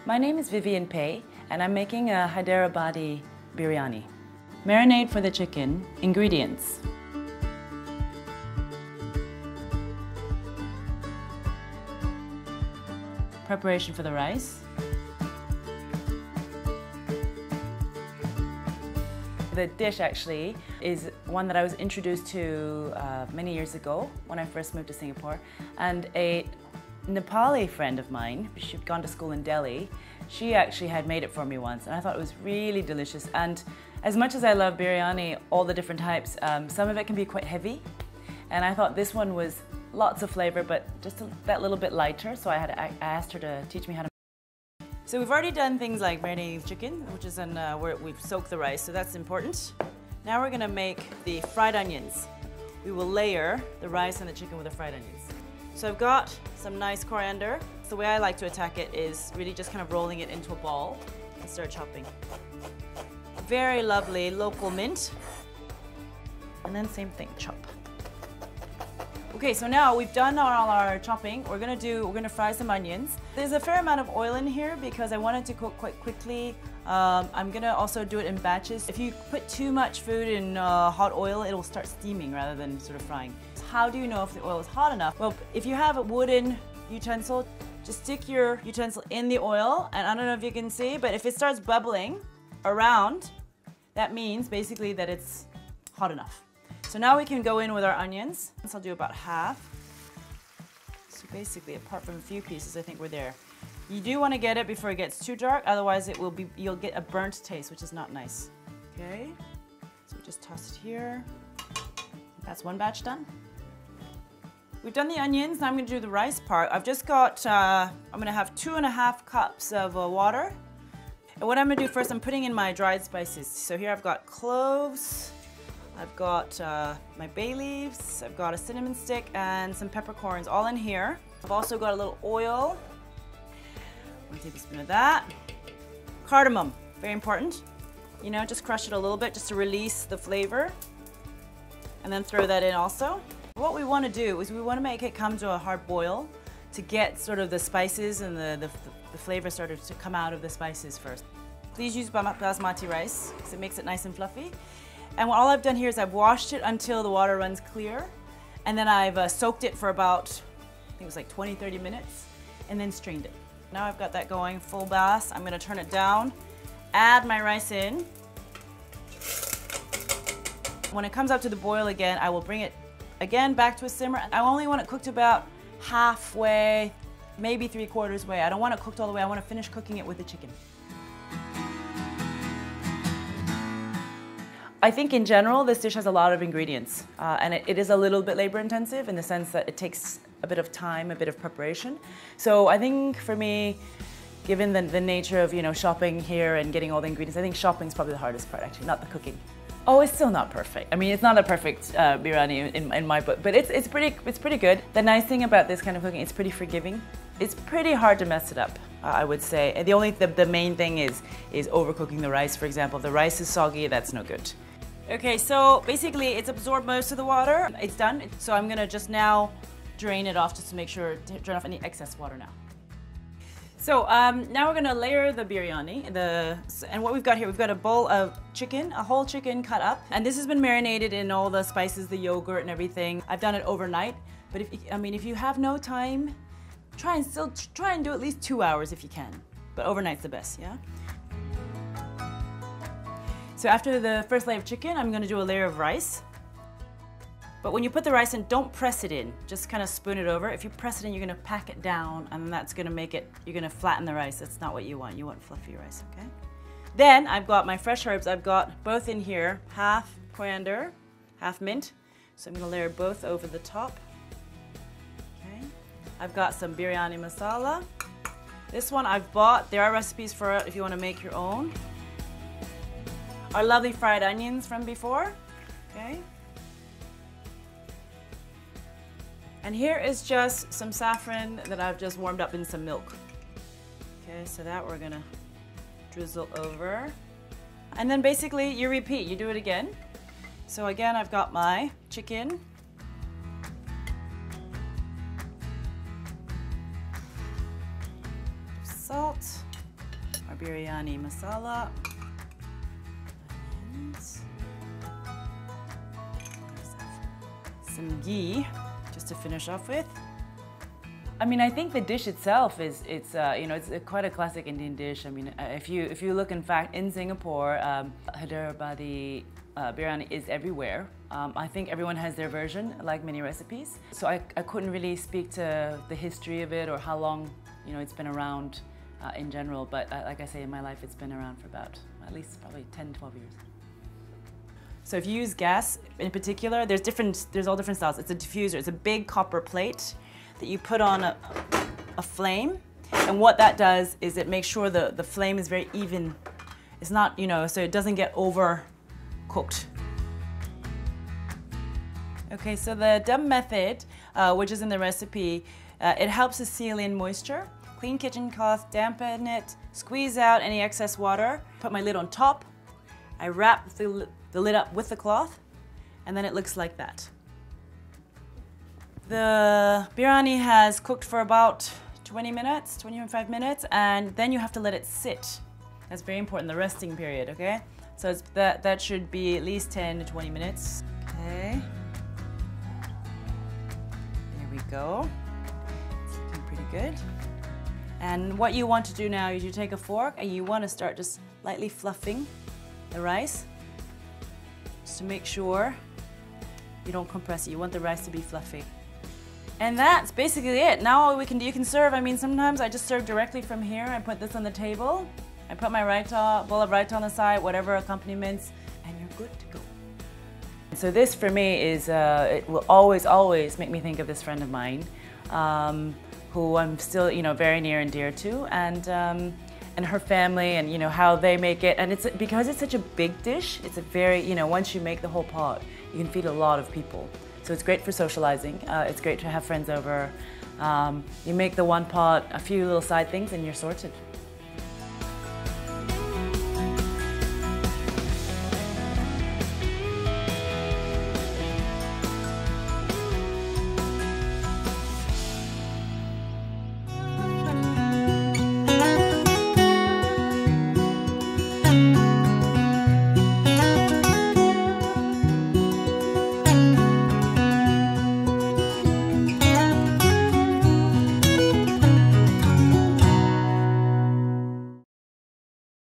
My name is Vivian Pei, and I'm making a Hyderabadi biryani. Marinade for the chicken. Ingredients. Preparation for the rice. The dish actually is one that I was introduced to many years ago when I first moved to Singapore, and a Nepali friend of mine, she'd gone to school in Delhi, she actually had made it for me once, and I thought it was really delicious. And as much as I love biryani, all the different types, some of it can be quite heavy, and I thought this one was lots of flavor but just that little bit lighter, so I asked her to teach me how to. So we've already done things like marinating the chicken, which is where we've soaked the rice, so that's important. Now we're gonna make the fried onions. We will layer the rice and the chicken with the fried onions. So I've got some nice coriander. The way I like to attack it is really just kind of rolling it into a ball and start chopping. Very lovely local mint. And then same thing, chop. Okay, so now we've done all our chopping. We're gonna fry some onions. There's a fair amount of oil in here because I want it to cook quite quickly. I'm gonna also do it in batches. If you put too much food in hot oil, it'll start steaming rather than sort of frying. How do you know if the oil is hot enough? Well, if you have a wooden utensil, just stick your utensil in the oil, and I don't know if you can see, but if it starts bubbling around, that means basically that it's hot enough. So now we can go in with our onions. So I'll do about half. So basically, apart from a few pieces, I think we're there. You do want to get it before it gets too dark, otherwise you'll get a burnt taste, which is not nice. Okay, so we just toss it here. That's one batch done. We've done the onions, now I'm going to do the rice part. I've just got, I'm going to have 2.5 cups of water. And what I'm going to do first, I'm putting in my dried spices. So here I've got cloves, I've got my bay leaves, I've got a cinnamon stick and some peppercorns all in here. I've also got a little oil. 1 tablespoon of that. Cardamom, very important. You know, just crush it a little bit just to release the flavor. And then throw that in also. What we want to do is we want to make it come to a hard boil to get sort of the spices and the flavor started to come out of the spices first. Please use basmati rice because it makes it nice and fluffy. And all I've done here is I've washed it until the water runs clear, and then I've soaked it for about, I think it was like 20-30 minutes, and then strained it. Now I've got that going full blast. I'm going to turn it down, add my rice in. When it comes up to the boil again, I will bring it again back to a simmer. I only want it cooked about halfway, maybe 3/4 way. I don't want it cooked all the way. I want to finish cooking it with the chicken. I think in general this dish has a lot of ingredients and it is a little bit labor intensive in the sense that it takes a bit of time, a bit of preparation. So I think for me, given the nature of, you know, shopping here and getting all the ingredients, I think shopping is probably the hardest part actually, not the cooking. Oh, it's still not perfect. I mean, it's not a perfect biryani in my book, but it's pretty good. The nice thing about this kind of cooking, it's pretty forgiving. It's pretty hard to mess it up, I would say. The main thing is overcooking the rice, for example. If the rice is soggy, that's no good. Okay, so basically it's absorbed most of the water. It's done. So I'm gonna just now drain it off just to make sure to drain off any excess water now. So now we're gonna layer the biryani. And what we've got here, we've got a bowl of chicken, a whole chicken cut up. And this has been marinated in all the spices, the yogurt and everything. I've done it overnight. But if you have no time, try and do at least 2 hours if you can. But overnight's the best, yeah? So after the first layer of chicken, I'm gonna do a layer of rice. But when you put the rice in, don't press it in. Just kind of spoon it over. If you press it in, you're gonna pack it down, and that's gonna make it, you're gonna flatten the rice. That's not what you want. You want fluffy rice, okay? Then I've got my fresh herbs. I've got both in here, half coriander, half mint. So I'm gonna layer both over the top. Okay. I've got some biryani masala. This one I've bought. There are recipes for it if you wanna make your own. Our lovely fried onions from before, okay? And here is just some saffron that I've just warmed up in some milk. Okay, so that we're gonna drizzle over. And then basically you repeat, you do it again. So again, I've got my chicken. Salt. our biryani masala. And some ghee, just to finish off with. I mean, I think the dish itself is it's quite a classic Indian dish. I mean, if you look, in fact, in Singapore, Hydrabadi biryani is everywhere. I think everyone has their version, like many recipes. So I couldn't really speak to the history of it or how long it's been around in general. But like I say, in my life, it's been around for about at least probably 10, 12 years. So if you use gas in particular, there's all different styles. It's a diffuser. It's a big copper plate that you put on a flame, and what that does is it makes sure the flame is very even. It's not, so it doesn't get overcooked. Okay, so the dum method, which is in the recipe, it helps to seal in moisture. Clean kitchen cloth, dampen it, squeeze out any excess water, put my lid on top, I wrap the lid up with the cloth, and then it looks like that. The biryani has cooked for about 20 minutes, 25 minutes, and then you have to let it sit. That's very important, the resting period, okay? So that should be at least 10 to 20 minutes. Okay. There we go. It's looking pretty good. And what you want to do now is you take a fork and you want to start just lightly fluffing the rice, just to make sure you don't compress it. You want the rice to be fluffy. And that's basically it. Now all you can serve. I mean, sometimes I just serve directly from here. I put this on the table. I put my bowl of raita on the side, whatever accompaniments, and you're good to go. So this for me is, it will always make me think of this friend of mine, who I'm still, very near and dear to, and her family, and how they make it. And because it's such a big dish, it's a very, once you make the whole pot, you can feed a lot of people. So it's great for socializing. It's great to have friends over. You make the one pot, a few little side things, and you're sorted.